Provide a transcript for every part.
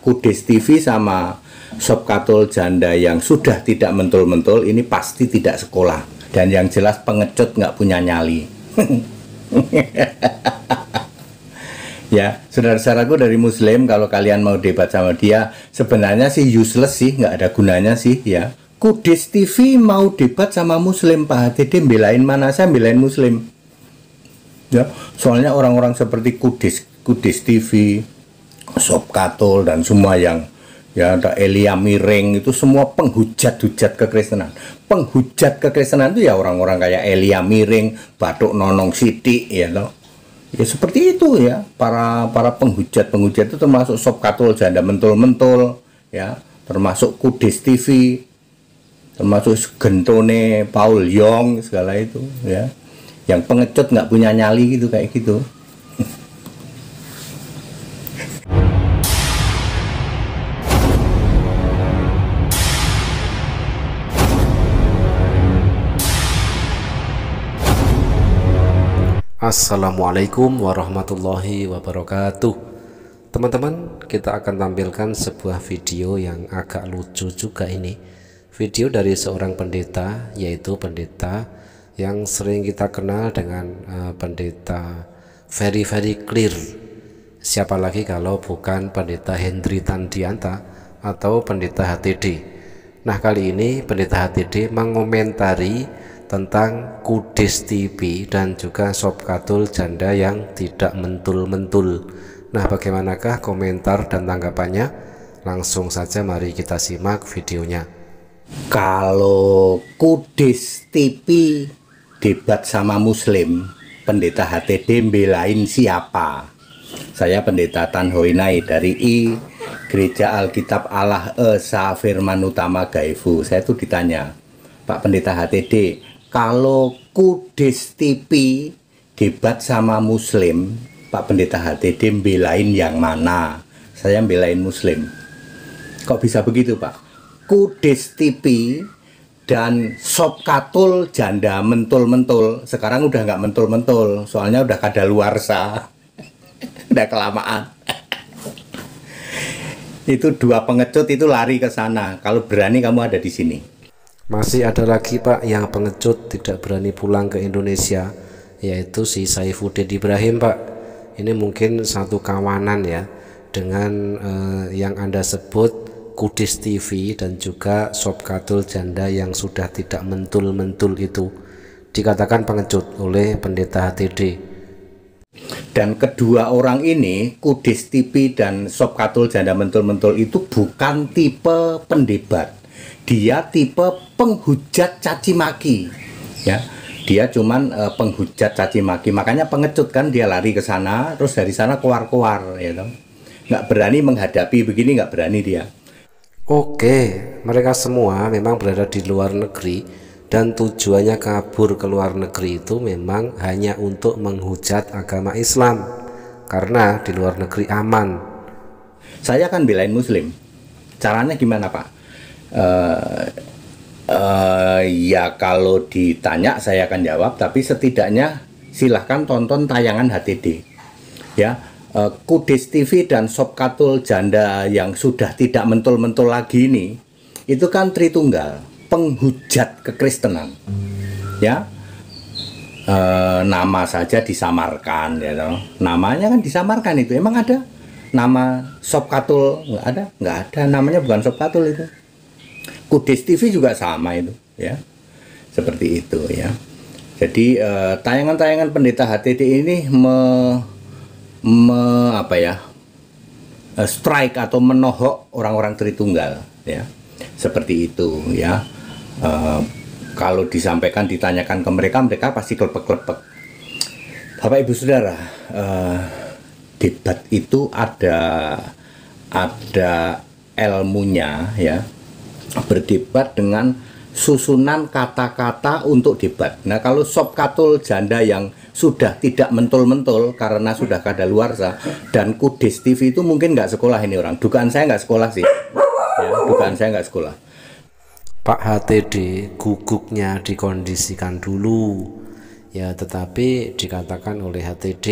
Kudus TV sama Sopkatul Janda yang sudah tidak mentul-mentul ini pasti tidak sekolah, dan yang jelas pengecut nggak punya nyali. Ya, saudara-saudaraku dari Muslim, kalau kalian mau debat sama dia, sebenarnya sih useless sih, nggak ada gunanya sih ya. Kudus TV mau debat sama Muslim, Pak HTD belain mana? Saya belain Muslim. Ya, soalnya orang-orang seperti Kudus TV, Sopkatul dan semua yang ya ada Elia Miring itu semua penghujat-hujat kekristenan. Penghujat kekristenan itu ya orang-orang kayak Elia Miring, Bathuk Nonong Sithik ya toh. Ya seperti itu ya, para penghujat itu termasuk Sopkatul Janda mentul-mentul ya, termasuk Kudus TV, termasuk Gentone Paul Yong segala itu ya. Yang pengecut nggak punya nyali gitu kayak gitu. Assalamualaikum warahmatullahi wabarakatuh. Teman-teman, kita akan tampilkan sebuah video yang agak lucu juga ini. Video dari seorang pendeta, yaitu pendeta yang sering kita kenal dengan pendeta very clear. Siapa lagi kalau bukan pendeta Hendry Tandianta atau pendeta HTD. Nah, kali ini pendeta HTD mengomentari tentang Kudus TV dan juga Sopkatul Janda yang tidak mentul-mentul. Nah, bagaimanakah komentar dan tanggapannya? Langsung saja mari kita simak videonya. Kalau Kudus TV debat sama Muslim, pendeta HTD belain siapa? Saya pendeta Tan Hoinai dari Gereja Alkitab Allah Esa Firman Utama Gaifu. Saya tuh ditanya, Pak Pendeta HTD, kalau Kudus TV debat sama Muslim, Pak Pendeta HTD belain yang mana? Saya belain Muslim. Kok bisa begitu, Pak? Kudus TV dan Sopkatul Janda mentul-mentul. Sekarang udah nggak mentul-mentul, soalnya udah kadaluarsa. Udah kelamaan. Itu dua pengecut itu lari ke sana. Kalau berani kamu ada di sini. Masih ada lagi, Pak, yang pengecut tidak berani pulang ke Indonesia, yaitu si Saifuddin Ibrahim, Pak. Ini mungkin satu kawanan ya dengan yang Anda sebut Kudus TV dan juga Sopkatul Janda yang sudah tidak mentul-mentul itu. Dikatakan pengecut oleh pendeta HTD. Dan kedua orang ini, Kudus TV dan Sopkatul Janda mentul-mentul itu bukan tipe pendebat. Dia tipe penghujat caci maki ya, dia cuman penghujat caci maki, makanya pengecut kan, dia lari ke sana terus dari sana keluar ya toh. Nggak berani menghadapi begini, nggak berani dia. Oke, mereka semua memang berada di luar negeri dan tujuannya kabur ke luar negeri itu memang hanya untuk menghujat agama Islam karena di luar negeri aman. Saya kan belain Muslim, caranya gimana, Pak? Ya kalau ditanya saya akan jawab, tapi setidaknya silahkan tonton tayangan HTD ya. Kudus TV dan Sopkatul Janda yang sudah tidak mentul-mentul lagi ini, itu kan Tritunggal, penghujat kekristenan ya. Nama saja disamarkan ya toh. Namanya kan disamarkan, itu emang ada nama Sopkatul? Nggak ada, namanya bukan Sopkatul itu. Kudus TV juga sama itu ya, seperti itu ya. Jadi tayangan-tayangan pendeta HTD ini strike atau menohok orang-orang Tritunggal ya, seperti itu ya. Kalau disampaikan, ditanyakan ke mereka pasti klepek-klepek. Bapak Ibu Saudara, debat itu ada ilmunya ya. Berdebat dengan susunan kata-kata untuk debat. Nah, kalau Sopkatul Janda yang sudah tidak mentul-mentul karena sudah kadaluarsa, dan Kudus TV itu mungkin nggak sekolah ini orang. Dugaan saya nggak sekolah sih ya, dugaan saya nggak sekolah. Pak HTD guguknya dikondisikan dulu ya, tetapi dikatakan oleh HTD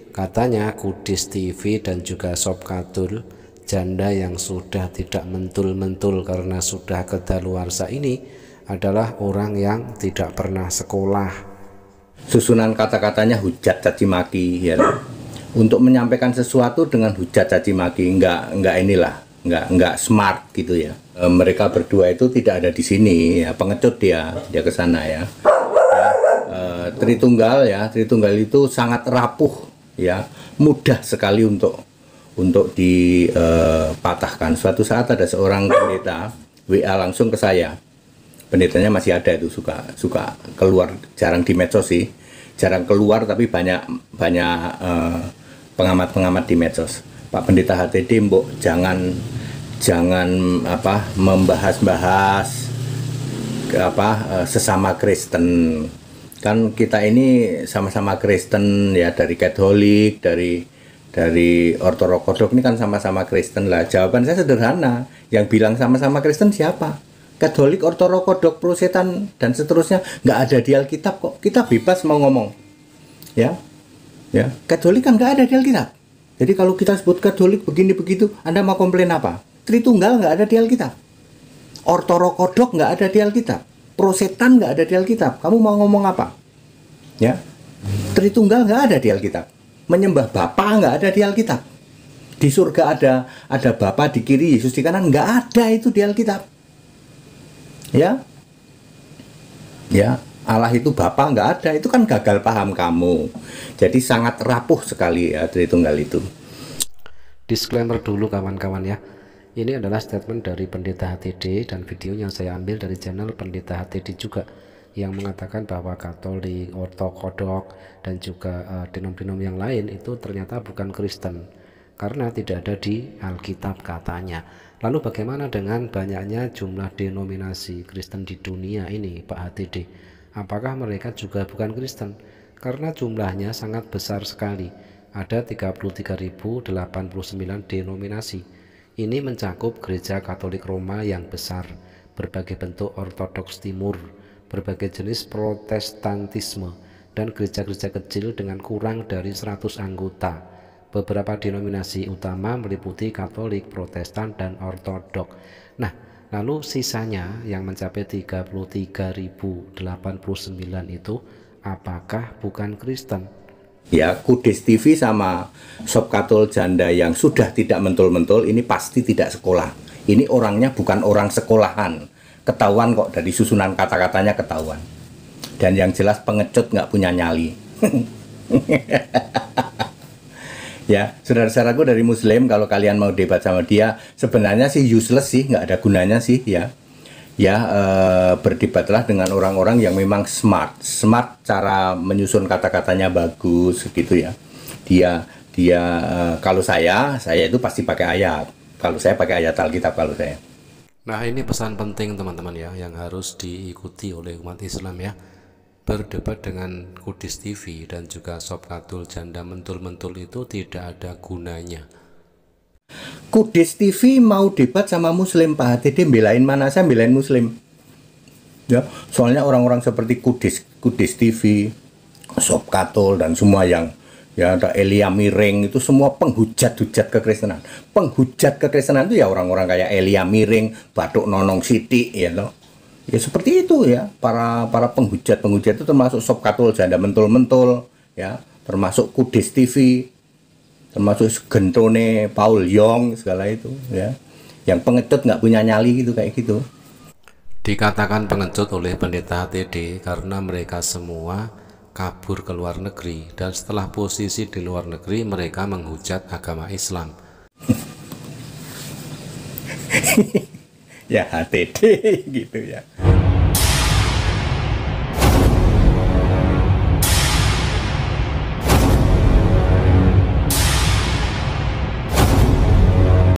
katanya Kudus TV dan juga Sopkatul janda yang sudah tidak mentul-mentul karena sudah kedaluarsa ini adalah orang yang tidak pernah sekolah. Susunan kata-katanya hujat caci maki ya. Untuk menyampaikan sesuatu dengan hujat caci maki nggak smart gitu ya. Mereka berdua itu tidak ada di sini ya, pengecut dia ke sana ya. Tritunggal itu sangat rapuh ya, mudah sekali untuk dipatahkan. Suatu saat ada seorang pendeta WA langsung ke saya. Pendetanya masih ada itu, suka keluar, jarang di medsos sih, jarang keluar, tapi banyak pengamat di medsos. Pak Pendeta HTD, mbok jangan membahas sesama Kristen. Kan kita ini sama-sama Kristen ya, dari Katolik, dari Ortodoks ini kan sama-sama Kristen lah. Jawaban saya sederhana, yang bilang sama-sama Kristen siapa? Katolik, Ortodoks, Protestan dan seterusnya, nggak ada di Alkitab kok. Kita bebas mau ngomong, ya. Katolik kan nggak ada di Alkitab. Jadi kalau kita sebut Katolik begini begitu, Anda mau komplain apa? Tritunggal nggak ada di Alkitab. Ortodoks nggak ada di Alkitab. Protestan nggak ada di Alkitab. Kamu mau ngomong apa? Ya, Tritunggal nggak ada di Alkitab. Menyembah Bapa nggak ada di Alkitab. Di surga ada Bapa di kiri, Yesus di kanan, nggak ada itu di Alkitab. Ya, Allah itu Bapa nggak ada, itu kan gagal paham kamu. Jadi sangat rapuh sekali ya Tritunggal itu. Disclaimer dulu kawan-kawan ya. Ini adalah statement dari Pendeta HTD dan videonya saya ambil dari channel Pendeta HTD juga, yang mengatakan bahwa Katolik, Ortodoks dan juga denom-denom yang lain itu ternyata bukan Kristen karena tidak ada di Alkitab katanya. Lalu bagaimana dengan banyaknya jumlah denominasi Kristen di dunia ini, Pak HTD? Apakah mereka juga bukan Kristen? Karena jumlahnya sangat besar sekali. Ada 33.089 denominasi. Ini mencakup Gereja Katolik Roma yang besar, berbagai bentuk Ortodoks Timur, berbagai jenis Protestantisme, dan gereja-gereja kecil dengan kurang dari 100 anggota. Beberapa denominasi utama meliputi Katolik, Protestan, dan Ortodoks. Nah, lalu sisanya yang mencapai 33.089 itu apakah bukan Kristen? Ya, Kudus TV sama Sob Katol Janda yang sudah tidak mentul-mentul ini pasti tidak sekolah. Ini orangnya bukan orang sekolahan. Ketahuan kok, dari susunan kata-katanya ketahuan. Dan yang jelas pengecut nggak punya nyali. Ya, saudara-saudaraku dari Muslim, kalau kalian mau debat sama dia, sebenarnya sih useless sih, nggak ada gunanya sih ya. Berdebatlah dengan orang-orang yang memang smart cara menyusun kata-katanya bagus gitu ya. Kalau saya itu pasti pakai ayat. Kalau saya pakai ayat Alkitab kalau saya. Nah, ini pesan penting teman-teman ya, yang harus diikuti oleh umat Islam ya. Berdebat dengan Kudus TV dan juga Sob Katol Janda mentul-mentul itu tidak ada gunanya. Kudus TV mau debat sama Muslim, Pak HTD belain mana? Saya belain Muslim. Ya, soalnya orang-orang seperti Kudus TV, Sob Katol dan semua yang ya ada Elia Miring itu semua penghujat-hujat kekristenan. Penghujat kekristenan itu ya orang-orang kayak Elia Miring, Batuk Nonong Siti ya loh. Ya seperti itu ya, para penghujat itu termasuk Sob Katol Janda mentul-mentul ya, termasuk Kudus TV, termasuk Gentone Paul Yong segala itu ya, yang pengecut nggak punya nyali gitu kayak gitu. Dikatakan pengecut oleh Pendeta HTD karena mereka semua kabur ke luar negeri, dan setelah posisi di luar negeri mereka menghujat agama Islam. Ya HTD gitu ya.